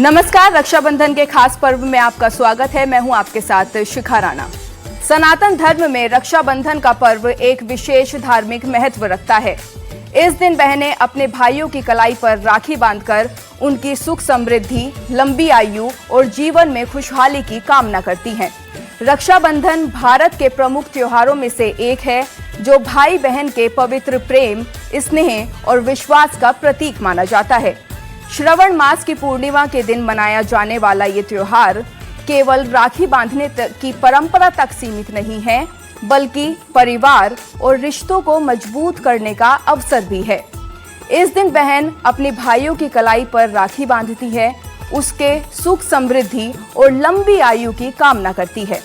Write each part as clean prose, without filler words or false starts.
नमस्कार, रक्षाबंधन के खास पर्व में आपका स्वागत है। मैं हूं आपके साथ शिखा राणा। सनातन धर्म में रक्षाबंधन का पर्व एक विशेष धार्मिक महत्व रखता है। इस दिन बहनें अपने भाइयों की कलाई पर राखी बांधकर उनकी सुख समृद्धि, लंबी आयु और जीवन में खुशहाली की कामना करती हैं। रक्षाबंधन भारत के प्रमुख त्योहारों में से एक है, जो भाई बहन के पवित्र प्रेम, स्नेह और विश्वास का प्रतीक माना जाता है। श्रावण मास की पूर्णिमा के दिन मनाया जाने वाला ये त्योहार केवल राखी बांधने की परंपरा तक सीमित नहीं है, बल्कि परिवार और रिश्तों को मजबूत करने का अवसर भी है। इस दिन बहन अपने भाइयों की कलाई पर राखी बांधती है, उसके सुख समृद्धि और लंबी आयु की कामना करती है।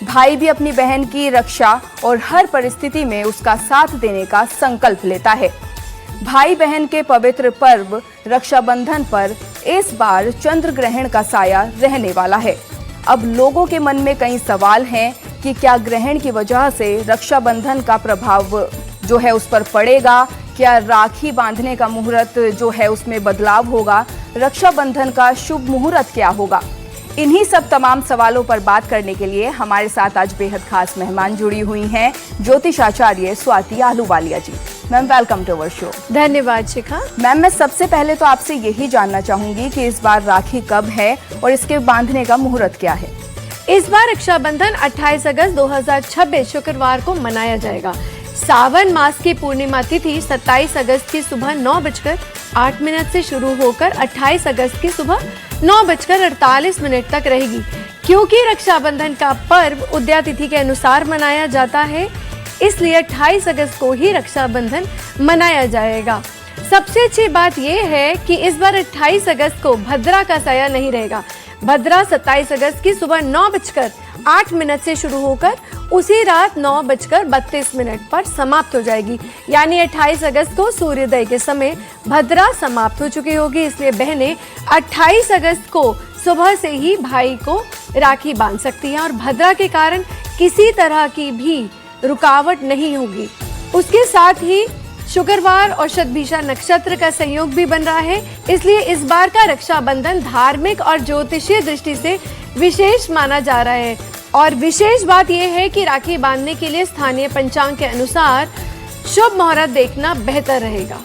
भाई भी अपनी बहन की रक्षा और हर परिस्थिति में उसका साथ देने का संकल्प लेता है। भाई बहन के पवित्र पर्व रक्षाबंधन पर इस बार चंद्र ग्रहण का साया रहने वाला है। अब लोगों के मन में कई सवाल हैं कि क्या ग्रहण की वजह से रक्षाबंधन का प्रभाव जो है उस पर पड़ेगा, क्या राखी बांधने का मुहूर्त जो है उसमें बदलाव होगा, रक्षाबंधन का शुभ मुहूर्त क्या होगा। इन्हीं सब तमाम सवालों पर बात करने के लिए हमारे साथ आज बेहद खास मेहमान जुड़ी हुई हैं, ज्योतिषाचार्य Swati Ahluwalia ji. Ma'am, welcome to our show. धन्यवाद शिखा। मैम, मैं सबसे पहले तो आपसे यही जानना चाहूंगी कि इस बार राखी कब है और इसके बांधने का मुहूर्त क्या है। इस बार रक्षाबंधन 28 अगस्त 2026 शुक्रवार को मनाया जाएगा। सावन मास की पूर्णिमा तिथि 27 अगस्त की सुबह 9:08 से शुरू होकर 28 अगस्त की सुबह 9:48 तक रहेगी। क्योंकि रक्षाबंधन का पर्व उदया तिथि के अनुसार मनाया जाता है, इसलिए 28 अगस्त को ही रक्षाबंधन मनाया जाएगा। सबसे अच्छी बात यह है कि इस बार 28 अगस्त को भद्रा का साया नहीं रहेगा। भद्रा 27 अगस्त की सुबह 9:08 से शुरू होकर उसी रात 9:32 पर समाप्त हो जाएगी। यानी 28 अगस्त को सूर्योदय के समय भद्रा समाप्त हो चुकी होगी। इसलिए बहनें 28 अगस्त को सुबह से ही भाई को राखी बांध सकती हैं और भद्रा के कारण किसी तरह की भी रुकावट नहीं होगी। उसके साथ ही शुक्रवार और शतभिषा नक्षत्र का संयोग भी बन रहा है, इसलिए इस बार का रक्षाबंधन धार्मिक और ज्योतिषीय दृष्टि से विशेष माना जा रहा है। और विशेष बात यह है कि राखी बांधने के लिए स्थानीय पंचांग के अनुसार शुभ मुहूर्त देखना बेहतर रहेगा।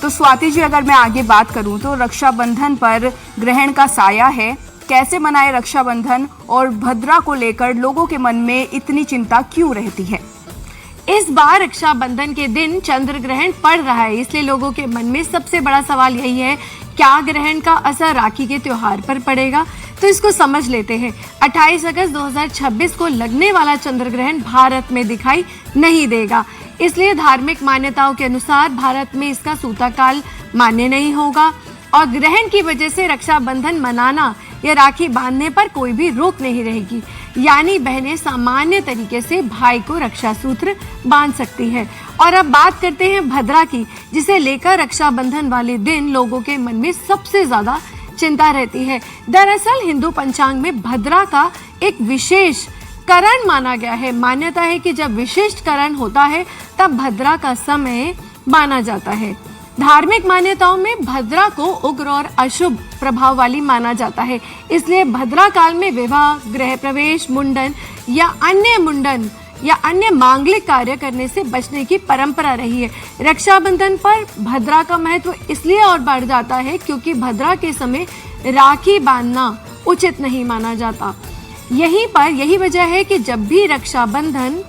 तो स्वाति जी, अगर मैं आगे बात करूं तो रक्षाबंधन पर ग्रहण का साया है, कैसे मनाए रक्षाबंधन और भद्रा को लेकर लोगों के मन में इतनी चिंता क्यों रहती है। इस बार रक्षाबंधन के दिन चंद्र ग्रहण पड़ रहा है, इसलिए लोगों के मन में सबसे बड़ा सवाल यही है, क्या ग्रहण का असर राखी के त्योहार पर पड़ेगा। तो इसको समझ लेते हैं। 28 अगस्त 2026 को लगने वाला चंद्र ग्रहण भारत में दिखाई नहीं देगा, इसलिए धार्मिक मान्यताओं के अनुसार भारत में इसका सूतकाल मान्य नहीं होगा और ग्रहण की वजह से रक्षाबंधन मनाना या राखी बांधने पर कोई भी रोक नहीं रहेगी। यानी बहनें सामान्य तरीके से भाई को रक्षा सूत्र बांध सकती है। और अब बात करते हैं भद्रा की, जिसे लेकर रक्षाबंधन वाले दिन लोगों के मन में सबसे ज्यादा चिंता रहती है। दरअसल हिंदू पंचांग में भद्रा का एक विशेष करण माना गया है। मान्यता है कि जब विशिष्ट करण होता है तब भद्रा का समय माना जाता है। धार्मिक मान्यताओं में भद्रा को उग्र और अशुभ प्रभाव वाली माना जाता है, इसलिए भद्रा काल में विवाह, गृह प्रवेश, मुंडन या अन्य मांगलिक कार्य करने से बचने की परंपरा रही है। रक्षाबंधन पर भद्रा का महत्व इसलिए और बढ़ जाता है क्योंकि भद्रा के समय राखी बांधना उचित नहीं माना जाता। यही वजह है कि जब भी रक्षाबंधन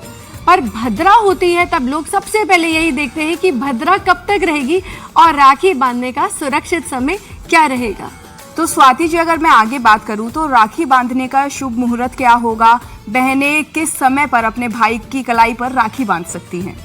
पर भद्रा होती है तब लोग सबसे पहले यही देखते हैं कि भद्रा कब तक रहेगी और राखी बांधने का सुरक्षित समय क्या रहेगा। तो स्वाति जी, अगर मैं आगे बात करूं तो राखी बांधने का शुभ मुहूर्त क्या होगा, बहनें किस समय पर अपने भाई की कलाई पर राखी बांध सकती हैं।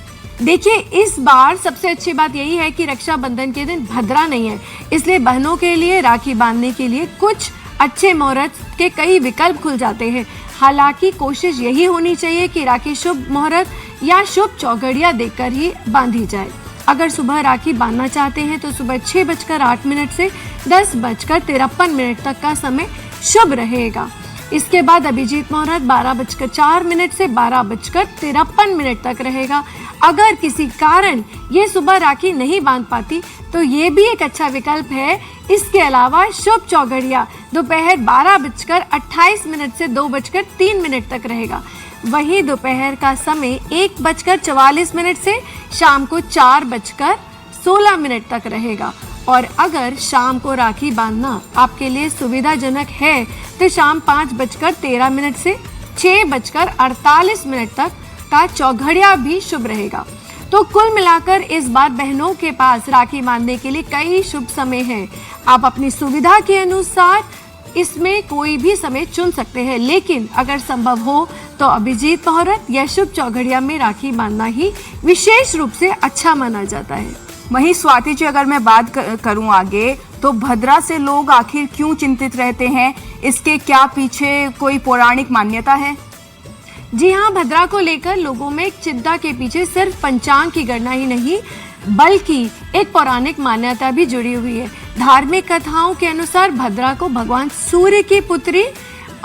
देखिए, इस बार सबसे अच्छी बात यही है कि रक्षाबंधन के दिन भद्रा नहीं है, इसलिए बहनों के लिए राखी बांधने के लिए कुछ अच्छे मुहूर्त के कई विकल्प खुल जाते हैं। हालांकि कोशिश यही होनी चाहिए कि राखी शुभ मुहूर्त या शुभ चौघड़िया देखकर ही बांधी जाए। अगर सुबह राखी बांधना चाहते हैं तो सुबह 6:08 से 10:53 तक का समय शुभ रहेगा। इसके बाद अभिजीत मुहूर्त 12:04 से 12:53 तक रहेगा। अगर किसी कारण ये सुबह राखी नहीं बांध पाती तो ये भी एक अच्छा विकल्प है इसके अलावा शुभ चौघड़िया दोपहर 12:28 से 2:03 तक रहेगा। वहीं दोपहर का समय 1:44 से शाम को 4:16 तक रहेगा। और अगर शाम को राखी बांधना आपके लिए सुविधाजनक है तो शाम 5:13 से 6:48 तक का चौघड़िया भी शुभ रहेगा। तो कुल मिलाकर इस बार बहनों के पास राखी बांधने के लिए कई शुभ समय हैं। आप अपनी सुविधा के अनुसार इसमें कोई भी समय चुन सकते हैं, लेकिन अगर संभव हो तो अभिजीत मुहूर्त या शुभ चौघड़िया में राखी बांधना ही विशेष रूप से अच्छा माना जाता है। वहीं स्वाति जी, अगर मैं बात करूं आगे, तो भद्रा से लोग आखिर क्यों चिंतित रहते हैं? इसके क्या पीछे कोई पौराणिक मान्यता है? जी हाँ, भद्रा को लेकर लोगों में चिंता के पीछे सिर्फ पंचांग की गणना ही नहीं बल्कि एक पौराणिक मान्यता भी जुड़ी हुई है। धार्मिक कथाओं के अनुसार भद्रा को भगवान सूर्य की पुत्री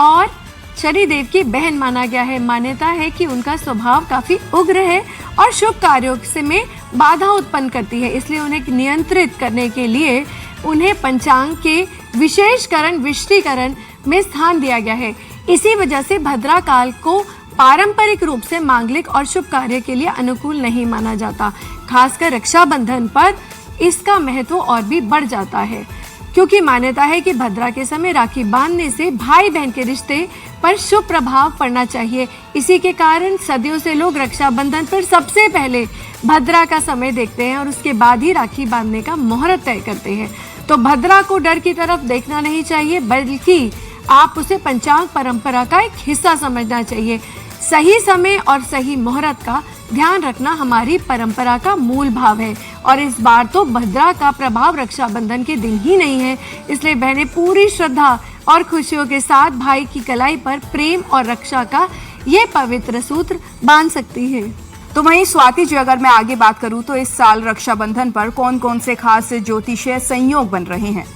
और शनिदेव की बहन माना गया है। मान्यता है कि उनका स्वभाव काफी उग्र है और शुभ कार्यों से में बाधा उत्पन्न करती है, इसलिए उन्हें नियंत्रित करने के लिए उन्हें पंचांग के विशेषीकरण में स्थान दिया गया है। इसी वजह से भद्रा काल को पारंपरिक रूप से मांगलिक और शुभ कार्य के लिए अनुकूल नहीं माना जाता। खासकर रक्षाबंधन पर इसका महत्व और भी बढ़ जाता है, क्योंकि मान्यता है कि भद्रा के समय राखी बांधने से भाई बहन के रिश्ते पर शुभ प्रभाव पड़ना चाहिए। इसी के कारण सदियों से लोग रक्षाबंधन पर सबसे पहले भद्रा का समय देखते हैं और उसके बाद ही राखी बांधने का मुहूर्त तय करते हैं। तो भद्रा को डर की तरफ देखना नहीं चाहिए, बल्कि आप उसे पंचांग परंपरा का एक हिस्सा समझना चाहिए। सही समय और सही मुहूर्त का ध्यान रखना हमारी परंपरा का मूल भाव है। और इस बार तो भद्रा का प्रभाव रक्षाबंधन के दिन ही नहीं है, इसलिए बहनें पूरी श्रद्धा और खुशियों के साथ भाई की कलाई पर प्रेम और रक्षा का ये पवित्र सूत्र बांध सकती है। तो वहीं स्वाति जी, अगर मैं आगे बात करूं तो इस साल रक्षाबंधन पर कौन कौन से खास ज्योतिषीय संयोग बन रहे हैं?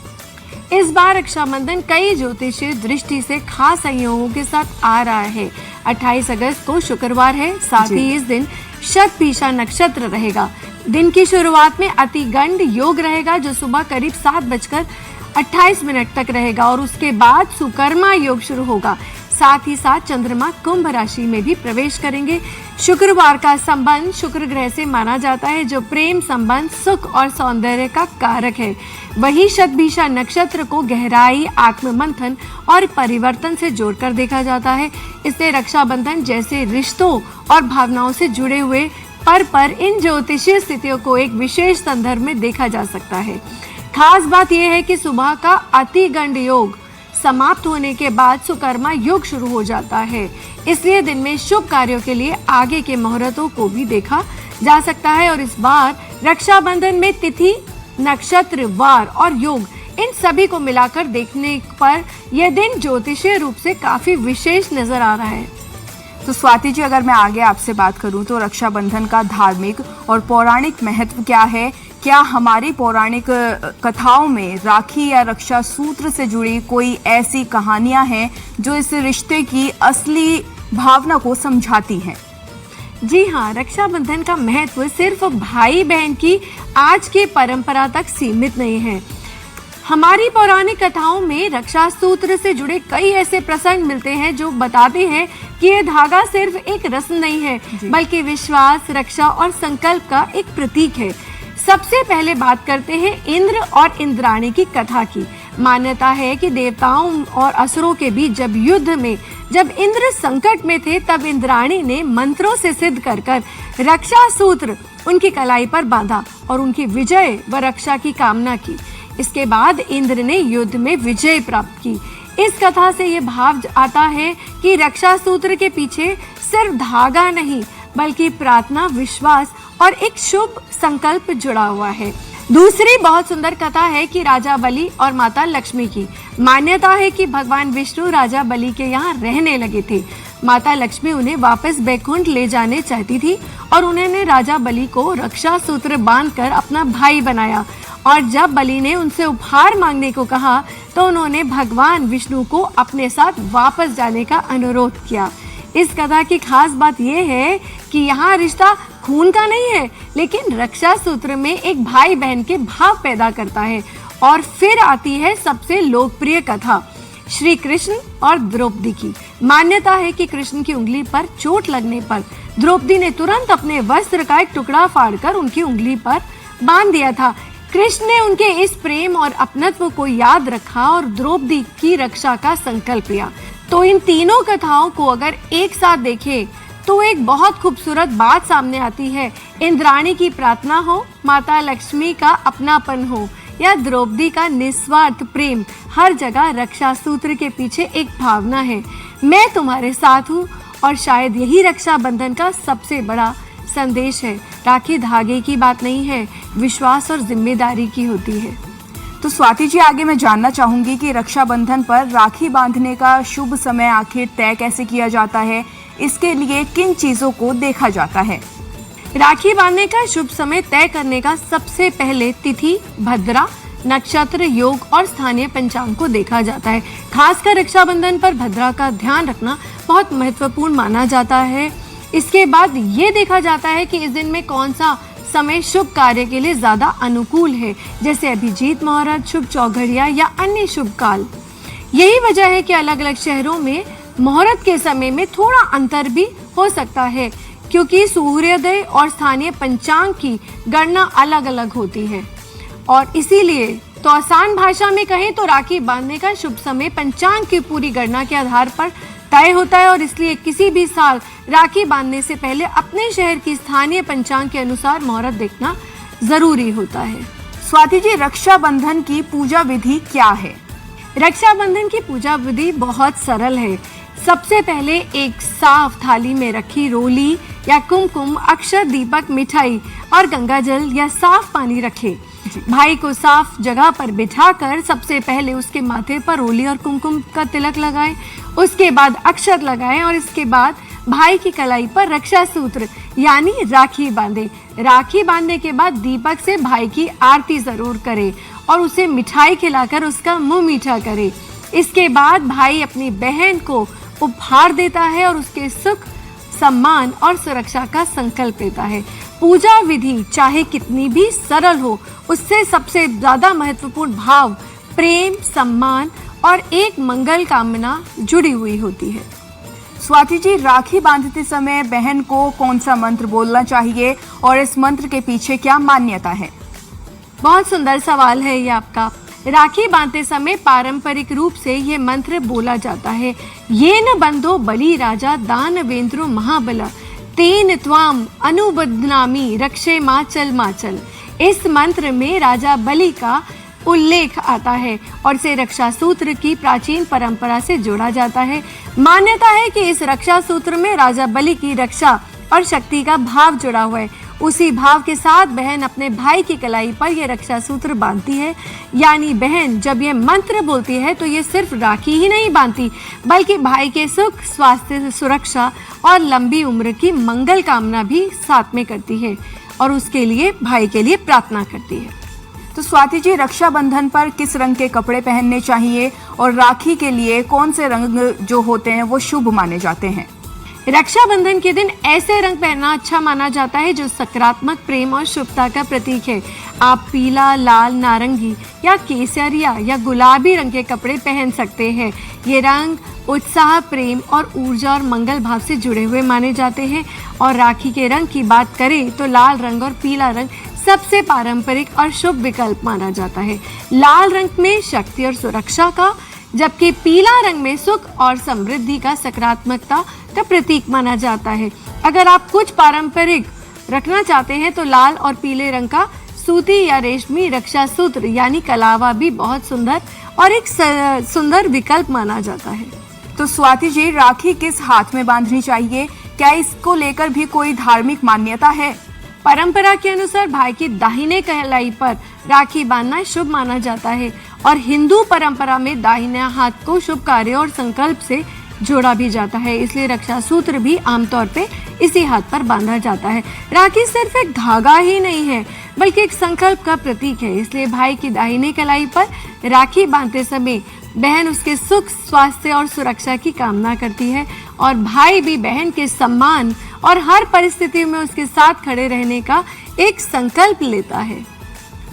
इस बार रक्षाबंधन कई ज्योतिषीय दृष्टि से खास संयोगों के साथ आ रहा है। 28 अगस्त को शुक्रवार है, साथ ही इस दिन शतभिषा नक्षत्र रहेगा। दिन की शुरुआत में अतिगंड योग रहेगा जो सुबह करीब 7:28 तक रहेगा और उसके बाद सुकर्मा योग शुरू होगा। साथ ही साथ चंद्रमा कुंभ राशि में भी प्रवेश करेंगे। शुक्रवार का संबंध शुक्र ग्रह से माना जाता है जो प्रेम संबंध, सुख और सौंदर्य का कारक है। वही शतभिषा नक्षत्र को गहराई, आत्ममंथन और परिवर्तन से जोड़कर देखा जाता है। इससे रक्षाबंधन जैसे रिश्तों और भावनाओं से जुड़े हुए पर इन ज्योतिषीय स्थितियों को एक विशेष संदर्भ में देखा जा सकता है। खास बात यह है कि सुबह का अतिगंड योग समाप्त होने के बाद सुकर्मा योग शुरू हो जाता है, इसलिए दिन में शुभ कार्यों के लिए आगे के मुहूर्तों को भी देखा जा सकता है। और इस बार रक्षाबंधन में तिथि, नक्षत्र, वार और योग इन सभी को मिलाकर देखने पर यह दिन ज्योतिषीय रूप से काफी विशेष नजर आ रहा है। तो स्वाति जी, अगर मैं आगे आपसे बात करूं तो रक्षाबंधन का धार्मिक और पौराणिक महत्व क्या है? क्या हमारी पौराणिक कथाओं में राखी या रक्षा सूत्र से जुड़ी कोई ऐसी कहानियां हैं जो इस रिश्ते की असली भावना को समझाती हैं? जी हाँ, रक्षाबंधन का महत्व सिर्फ भाई बहन की आज की परंपरा तक सीमित नहीं है। हमारी पौराणिक कथाओं में रक्षा सूत्र से जुड़े कई ऐसे प्रसंग मिलते हैं जो बताते हैं कि ये धागा सिर्फ एक रस्म नहीं है, बल्कि विश्वास, रक्षा और संकल्प का एक प्रतीक है। सबसे पहले बात करते हैं इंद्र और इंद्राणी की कथा की। मान्यता है कि देवताओं और असुरों के बीच जब युद्ध में जब इंद्र संकट में थे, तब इंद्राणी ने मंत्रों से सिद्ध कर रक्षा सूत्र उनकी कलाई पर बांधा और उनकी विजय व रक्षा की कामना की। इसके बाद इंद्र ने युद्ध में विजय प्राप्त की। इस कथा से ये भाव आता है कि रक्षा सूत्र के पीछे सिर्फ धागा नहीं, बल्कि प्रार्थना, विश्वास और एक शुभ संकल्प जुड़ा हुआ है। दूसरी बहुत सुंदर कथा है कि राजा बलि और माता लक्ष्मी की। मान्यता है कि भगवान विष्णु राजा बलि के यहाँ रहने लगे थे। माता लक्ष्मी उन्हें वापस बैकुंठ ले जाने चाहती थी और उन्होंने राजा बलि को रक्षा सूत्र बांधकर अपना भाई बनाया। और जब बलि ने उनसे उपहार मांगने को कहा तो उन्होंने भगवान विष्णु को अपने साथ वापस जाने का अनुरोध किया। इस कथा की खास बात यह है कि यहाँ रिश्ता खून का नहीं है, लेकिन रक्षा सूत्र में एक भाई बहन के भाव पैदा करता है। और फिर आती है सबसे लोकप्रिय कथा, श्री कृष्ण और द्रौपदी की। मान्यता है कि कृष्ण की उंगली पर चोट लगने पर द्रौपदी ने तुरंत अपने वस्त्र का एक टुकड़ा फाड़कर उनकी उंगली पर बांध दिया था। कृष्ण ने उनके इस प्रेम और अपनत्व को याद रखा और द्रौपदी की रक्षा का संकल्प लिया। तो इन तीनों कथाओं को अगर एक साथ देखें तो एक बहुत खूबसूरत बात सामने आती है। इंद्राणी की प्रार्थना हो, माता लक्ष्मी का अपनापन हो या द्रौपदी का निस्वार्थ प्रेम, हर जगह रक्षा सूत्र के पीछे एक भावना है, मैं तुम्हारे साथ हूँ। और शायद यही रक्षा बंधन का सबसे बड़ा संदेश है। राखी धागे की बात नहीं है, विश्वास और जिम्मेदारी की होती है। तो स्वाति जी, आगे मैं जानना चाहूंगी कि रक्षाबंधन पर राखी बांधने का शुभ समय आखिर तय कैसे किया जाता है, इसके लिए किन चीजों को देखा जाता है? राखी बांधने का शुभ समय तय करने का सबसे पहले तिथि, भद्रा, नक्षत्र, योग और स्थानीय पंचांग को देखा जाता है। खासकर रक्षाबंधन पर भद्रा का ध्यान रखना बहुत महत्वपूर्ण माना जाता है। इसके बाद ये देखा जाता है कि इस दिन में कौन सा समय शुभ कार्य के लिए ज्यादा अनुकूल है, जैसे अभिजीत मुहूर्त, शुभ चौघड़िया या अन्य शुभ काल। यही वजह है कि अलग अलग शहरों में मुहूर्त के समय में थोड़ा अंतर भी हो सकता है, क्योंकि सूर्योदय और स्थानीय पंचांग की गणना अलग अलग होती है। और इसीलिए तो आसान भाषा में कहें तो राखी बांधने का शुभ समय पंचांग की पूरी गणना के आधार पर तय होता है। और इसलिए किसी भी साल राखी बांधने से पहले अपने शहर की स्थानीय पंचांग के अनुसार मुहूर्त देखना जरूरी होता है। स्वाति जी, रक्षाबंधन की पूजा विधि क्या है? रक्षाबंधन की पूजा विधि बहुत सरल है। सबसे पहले एक साफ थाली में रखी रोली या कुमकुम, अक्षर, दीपक, मिठाई और गंगाजल या साफ पानी रखें। भाई को साफ जगह पर बिठाकर सबसे पहले उसके माथे पर रोली और कुमकुम का तिलक लगाएं, उसके बाद अक्षर लगाएं और इसके बाद भाई की कलाई पर रक्षा सूत्र यानी राखी बांधें। राखी बांधने के बाद दीपक से भाई की आरती जरूर करें और उसे मिठाई खिलाकर उसका मुंह मीठा करें। इसके बाद भाई अपनी बहन को उपहार देता है और उसके सुख, सम्मान और सुरक्षा का संकल्प लेता है। पूजा विधि चाहे कितनी भी सरल हो, उससे सबसे ज्यादा महत्वपूर्ण भाव, प्रेम, सम्मान और एक मंगल कामना जुड़ी हुई होती है। स्वाति जी, राखी बांधते समय बहन को कौन सा मंत्र बोलना चाहिए और इस मंत्र के पीछे क्या मान्यता है? बहुत सुंदर सवाल है ये आपका। राखी बांधते समय पारंपरिक रूप से ये मंत्र बोला जाता है, ये न बंधो बलि राजा दानवेंद्रो महाबला तेन त्वाम अनुबध्नामी रक्षे माचल माचल। इस मंत्र में राजा बलि का उल्लेख आता है और इसे रक्षा सूत्र की प्राचीन परंपरा से जोड़ा जाता है। मान्यता है कि इस रक्षा सूत्र में राजा बलि की रक्षा और शक्ति का भाव जुड़ा हुआ है। उसी भाव के साथ बहन अपने भाई की कलाई पर यह रक्षा सूत्र बांधती है। यानी बहन जब ये मंत्र बोलती है तो ये सिर्फ राखी ही नहीं बांधती, बल्कि भाई के सुख, स्वास्थ्य, सुरक्षा और लंबी उम्र की मंगल कामना भी साथ में करती है और उसके लिए भाई के लिए प्रार्थना करती है। तो स्वाति जी, रक्षाबंधन पर किस रंग के कपड़े पहनने चाहिए और राखी के लिए कौन से रंग जो होते हैं वो शुभ माने जाते हैं? रक्षाबंधन के दिन ऐसे रंग पहनना अच्छा माना जाता है जो सकारात्मक प्रेम और शुभता का प्रतीक है। आप पीला, लाल, नारंगी या केसरिया या गुलाबी रंग के कपड़े पहन सकते हैं। ये रंग उत्साह, प्रेम और ऊर्जा और मंगल भाव से जुड़े हुए माने जाते हैं। और राखी के रंग की बात करें तो लाल रंग और पीला रंग सबसे पारंपरिक और शुभ विकल्प माना जाता है। लाल रंग में शक्ति और सुरक्षा का, जबकि पीला रंग में सुख और समृद्धि का, सकारात्मकता का प्रतीक माना जाता है। अगर आप कुछ पारंपरिक रखना चाहते हैं तो लाल और पीले रंग का सूती या रेशमी रक्षा सूत्र यानी कलावा भी बहुत सुंदर और एक सुंदर विकल्प माना जाता है। तो स्वाति जी, राखी किस हाथ में बांधनी चाहिए? क्या इसको लेकर भी कोई धार्मिक मान्यता है? परंपरा के अनुसार भाई की दाहिने कलाई पर राखी बांधना शुभ माना जाता है और हिंदू परंपरा में दाहिने हाथ को शुभ कार्य और संकल्प से जोड़ा भी जाता है। इसलिए रक्षा सूत्र भी आमतौर पे इसी हाथ पर बांधा जाता है। राखी सिर्फ एक धागा ही नहीं है, बल्कि एक संकल्प का प्रतीक है। इसलिए भाई की दाहिने कलाई पर राखी बांधते समय बहन उसके सुख, स्वास्थ्य और सुरक्षा की कामना करती है और भाई भी बहन के सम्मान और हर परिस्थिति में उसके साथ खड़े रहने का एक संकल्प लेता है।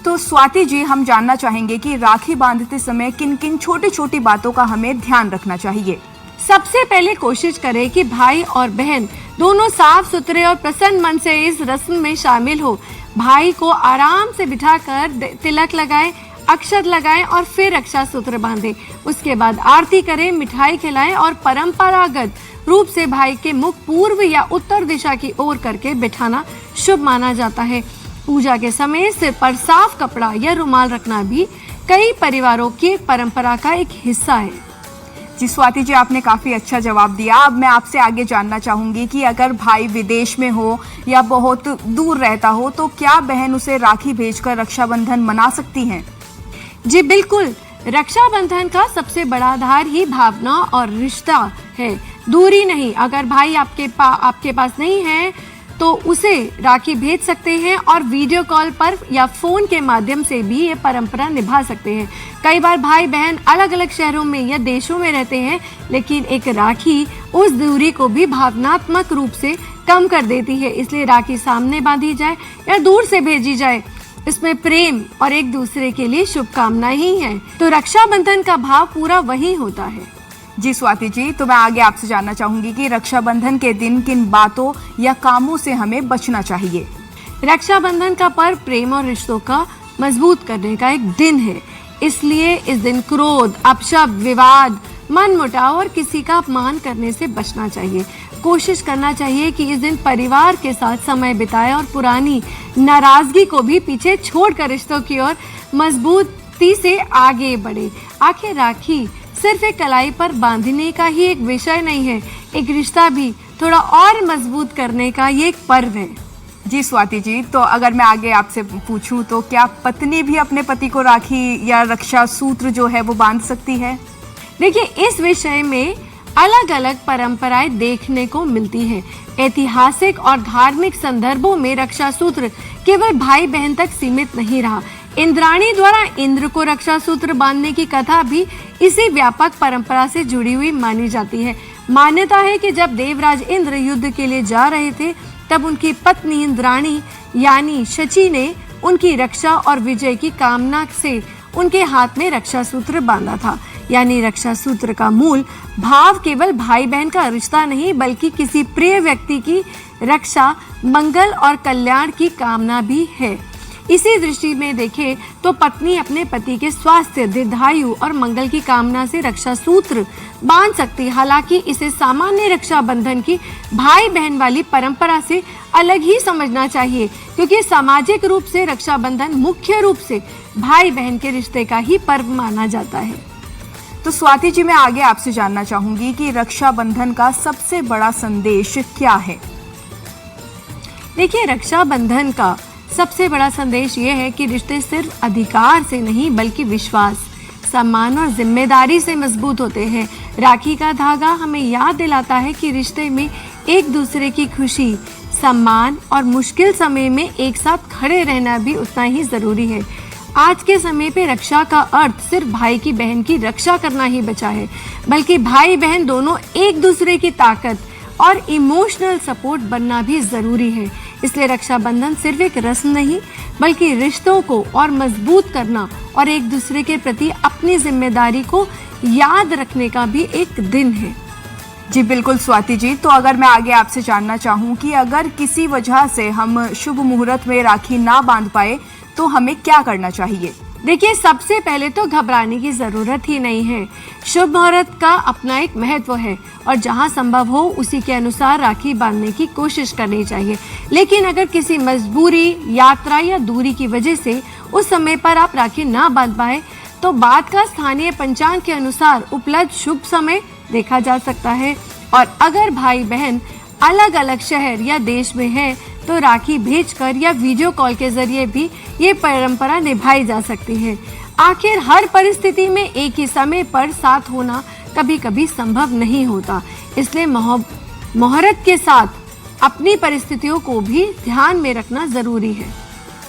तो स्वाति जी, हम जानना चाहेंगे कि राखी बांधते समय किन किन छोटी छोटी बातों का हमें ध्यान रखना चाहिए। सबसे पहले कोशिश करें कि भाई और बहन दोनों साफ सुथरे और प्रसन्न मन से इस रस्म में शामिल हो। भाई को आराम से बिठाकर तिलक लगाएं, अक्षत लगाएं और फिर रक्षा सूत्र बांधें। उसके बाद आरती करें, मिठाई खिलाएं और परंपरागत रूप से भाई के मुख पूर्व या उत्तर दिशा की ओर करके बिठाना शुभ माना जाता है। पूजा के समय सिर पर साफ कपड़ा या रुमाल रखना भी कई परिवारों की परंपरा का एक हिस्सा है। जी स्वाति जी, आपने काफ़ी अच्छा जवाब दिया। अब मैं आपसे आगे जानना चाहूँगी कि अगर भाई विदेश में हो या बहुत दूर रहता हो तो क्या बहन उसे राखी भेजकर रक्षाबंधन मना सकती हैं? जी बिल्कुल, रक्षाबंधन का सबसे बड़ा आधार ही भावना और रिश्ता है, दूरी नहीं। अगर भाई आपके पास नहीं है तो उसे राखी भेज सकते हैं और वीडियो कॉल पर या फोन के माध्यम से भी ये परंपरा निभा सकते हैं। कई बार भाई बहन अलग अलग शहरों में या देशों में रहते हैं, लेकिन एक राखी उस दूरी को भी भावनात्मक रूप से कम कर देती है। इसलिए राखी सामने बांधी जाए या दूर से भेजी जाए, इसमें प्रेम और एक दूसरे के लिए शुभकामनाएं ही हैं। तो रक्षाबंधन का भाव पूरा वही होता है। जी स्वाति जी, तो मैं आगे आपसे जानना चाहूंगी कि रक्षाबंधन के दिन किन बातों या कामों से हमें बचना चाहिए। रक्षाबंधन का पर्व प्रेम और रिश्तों का मजबूत करने का एक दिन है, इसलिए इस दिन क्रोध, अपशब्द, विवाद, मनमुटाव और किसी का अपमान करने से बचना चाहिए। कोशिश करना चाहिए कि इस दिन परिवार के साथ समय बिताए और पुरानी नाराजगी को भी पीछे छोड़कर रिश्तों की ओर मजबूती से आगे बढ़े। आखिर राखी सिर्फ एक कलाई पर बांधने का ही एक विषय नहीं है, एक रिश्ता भी थोड़ा और मजबूत करने का ये एक पर्व है। जी स्वाति जी, तो अगर मैं आगे आपसे पूछूं तो क्या पत्नी भी अपने पति को राखी या रक्षा सूत्र जो है वो बांध सकती है? देखिए, इस विषय में अलग अलग परंपराएं देखने को मिलती हैं। ऐतिहासिक और धार्मिक संदर्भों में रक्षा सूत्र केवल भाई बहन तक सीमित नहीं रहा। इंद्राणी द्वारा इंद्र को रक्षा सूत्र बांधने की कथा भी इसी व्यापक परंपरा से जुड़ी हुई मानी जाती है। मान्यता है कि जब देवराज इंद्र युद्ध के लिए जा रहे थे, तब उनकी पत्नी इंद्राणी यानी शची ने उनकी रक्षा और विजय की कामना से उनके हाथ में रक्षा सूत्र बांधा था। यानी रक्षा सूत्र का मूल भाव केवल भाई बहन का रिश्ता नहीं, बल्कि किसी प्रिय व्यक्ति की रक्षा, मंगल और कल्याण की कामना भी है। इसी दृष्टि में देखें तो पत्नी अपने पति के स्वास्थ्य, दीर्घायु और मंगल की कामना से रक्षा सूत्र बांध सकती है। हालांकि इसे सामान्य रक्षाबंधन की भाई बहन वाली परंपरा से अलग ही समझना चाहिए, क्योंकि सामाजिक रूप से रक्षाबंधन मुख्य रूप से भाई बहन के रिश्ते का ही पर्व माना जाता है। तो स्वाति जी, मैं आगे आपसे जानना चाहूंगी कि रक्षाबंधन का सबसे बड़ा संदेश क्या है? देखिए, रक्षाबंधन का सबसे बड़ा संदेश ये है कि रिश्ते सिर्फ अधिकार से नहीं, बल्कि विश्वास, सम्मान और जिम्मेदारी से मजबूत होते हैं। राखी का धागा हमें याद दिलाता है कि रिश्ते में एक दूसरे की खुशी, सम्मान और मुश्किल समय में एक साथ खड़े रहना भी उतना ही जरूरी है। आज के समय पे रक्षा का अर्थ सिर्फ भाई की बहन की रक्षा करना ही बचा है, बल्कि भाई बहन दोनों एक दूसरे की ताकत और इमोशनल सपोर्ट बनना भी जरूरी है। इसलिए रक्षाबंधन सिर्फ एक रस्म नहीं, बल्कि रिश्तों को और मजबूत करना और एक दूसरे के प्रति अपनी जिम्मेदारी को याद रखने का भी एक दिन है। जी बिल्कुल स्वाति जी, तो अगर मैं आगे आपसे जानना चाहूँ कि अगर किसी वजह से हम शुभ मुहूर्त में राखी ना बांध पाए तो हमें क्या करना चाहिए? देखिए, सबसे पहले तो घबराने की जरूरत ही नहीं है। शुभ मुहूर्त का अपना एक महत्व है और जहां संभव हो उसी के अनुसार राखी बांधने की कोशिश करनी चाहिए। लेकिन अगर किसी मजबूरी, यात्रा या दूरी की वजह से उस समय पर आप राखी ना बांध पाए तो बाद का स्थानीय पंचांग के अनुसार उपलब्ध शुभ समय देखा जा सकता है। और अगर भाई बहन अलग अलग शहर या देश में है तो राखी भेजकर या वीडियो कॉल के जरिए भी ये परंपरा निभाई जा सकती है। आखिर हर परिस्थिति में एक ही समय पर साथ होना कभी कभी संभव नहीं होता, इसलिए मुहूर्त के साथ अपनी परिस्थितियों को भी ध्यान में रखना जरूरी है।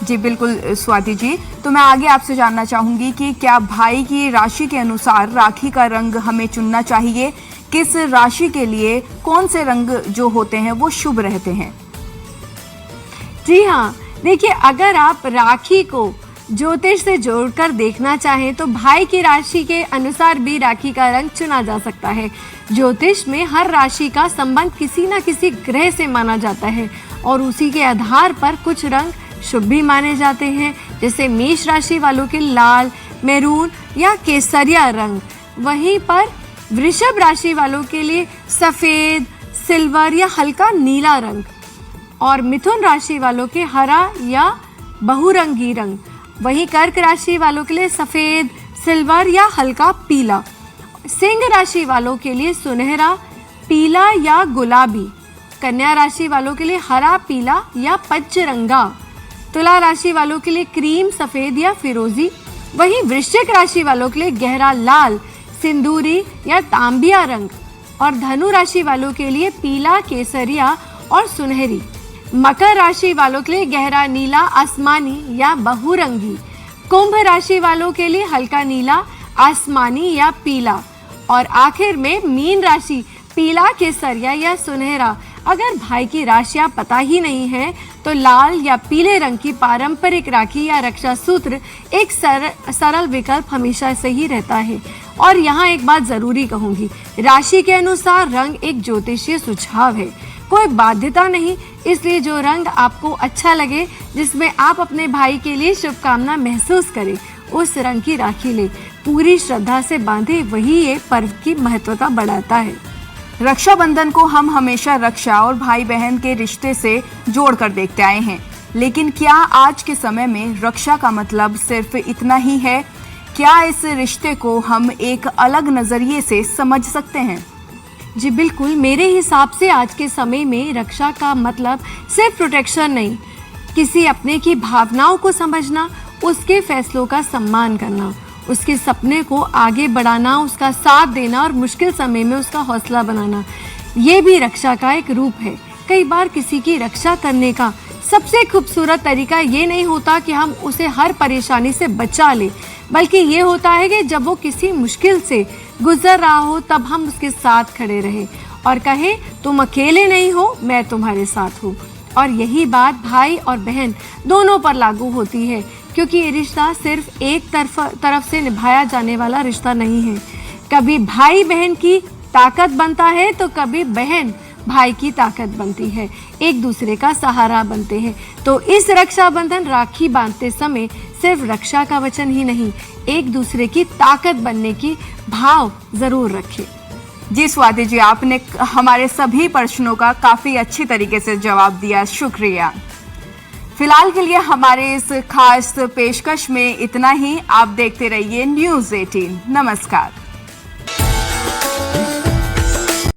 जी बिल्कुल स्वाति जी, तो मैं आगे आपसे जानना चाहूँगी कि क्या भाई की राशि के अनुसार राखी का रंग हमें चुनना चाहिए? किस राशि के लिए कौन से रंग जो होते हैं वो शुभ रहते हैं? जी हाँ, देखिए अगर आप राखी को ज्योतिष से जोड़कर देखना चाहें तो भाई की राशि के अनुसार भी राखी का रंग चुना जा सकता है। ज्योतिष में हर राशि का संबंध किसी न किसी ग्रह से माना जाता है और उसी के आधार पर कुछ रंग शुभ भी माने जाते हैं, जैसे मेष राशि वालों के लाल, मैरून या केसरिया रंग। वहीं पर वृषभ राशि वालों के लिए सफ़ेद, सिल्वर या हल्का नीला रंग, और मिथुन राशि वालों के हरा या बहुरंगी रंग। वहीं कर्क राशि वालों के लिए सफ़ेद, सिल्वर या हल्का पीला। सिंह राशि वालों के लिए सुनहरा, पीला या गुलाबी। कन्या राशि वालों के लिए हरा, पीला या पचरंगा। तुला राशि वालों के लिए क्रीम, सफ़ेद या फिरोजी। वहीं वृश्चिक राशि वालों के लिए गहरा लाल, सिंदूरी या तांबिया रंग, और धनु राशि वालों के लिए पीला, केसरिया और सुनहरी। मकर राशि वालों के लिए गहरा नीला, आसमानी या बहुरंगी। कुंभ राशि वालों के लिए हल्का नीला, आसमानी या पीला, और आखिर में मीन राशि पीला, केसरिया या सुनहरा। अगर भाई की राशियां पता ही नहीं है तो लाल या पीले रंग की पारंपरिक राखी या रक्षा सूत्र एक सरल विकल्प हमेशा से ही रहता है। और यहाँ एक बात जरूरी कहूँगी, राशि के अनुसार रंग एक ज्योतिषीय सुझाव है, कोई बाध्यता नहीं। इसलिए जो रंग आपको अच्छा लगे, जिसमें आप अपने भाई के लिए शुभकामना महसूस करें, उस रंग की राखी ले। पूरी श्रद्धा से बांधे, वही ये पर्व की महत्वता बढ़ाता है। रक्षाबंधन को हम हमेशा रक्षा और भाई बहन के रिश्ते से जोड़कर देखते आए हैं, लेकिन क्या आज के समय में रक्षा का मतलब सिर्फ इतना ही है? क्या इस रिश्ते को हम एक अलग नजरिए से समझ सकते हैं? जी बिल्कुल, मेरे हिसाब से आज के समय में रक्षा का मतलब सिर्फ प्रोटेक्शन नहीं, किसी अपने की भावनाओं को समझना, उसके फैसलों का सम्मान करना, उसके सपने को आगे बढ़ाना, उसका साथ देना और मुश्किल समय में उसका हौसला बनाना, ये भी रक्षा का एक रूप है। कई बार किसी की रक्षा करने का सबसे खूबसूरत तरीका ये नहीं होता कि हम उसे हर परेशानी से बचा लें, बल्कि ये होता है कि जब वो किसी मुश्किल से गुजर रहा हो तब हम उसके साथ खड़े रहे और कहे, तुम अकेले नहीं हो, मैं तुम्हारे साथ हूँ। और यही बात भाई और बहन दोनों पर लागू होती है, क्योंकि ये रिश्ता सिर्फ एक तरफ से निभाया जाने वाला रिश्ता नहीं है। कभी भाई बहन की ताकत बनता है तो कभी बहन भाई की ताकत बनती है, एक दूसरे का सहारा बनते हैं। तो इस रक्षाबंधन राखी बांधते समय सिर्फ रक्षा का वचन ही नहीं, एक दूसरे की ताकत बनने की भाव जरूर रखें। जी स्वाति जी, आपने हमारे सभी प्रश्नों का काफी अच्छी तरीके से जवाब दिया, शुक्रिया। फिलहाल के लिए हमारे इस खास पेशकश में इतना ही। आप देखते रहिए न्यूज़ 18। नमस्कार।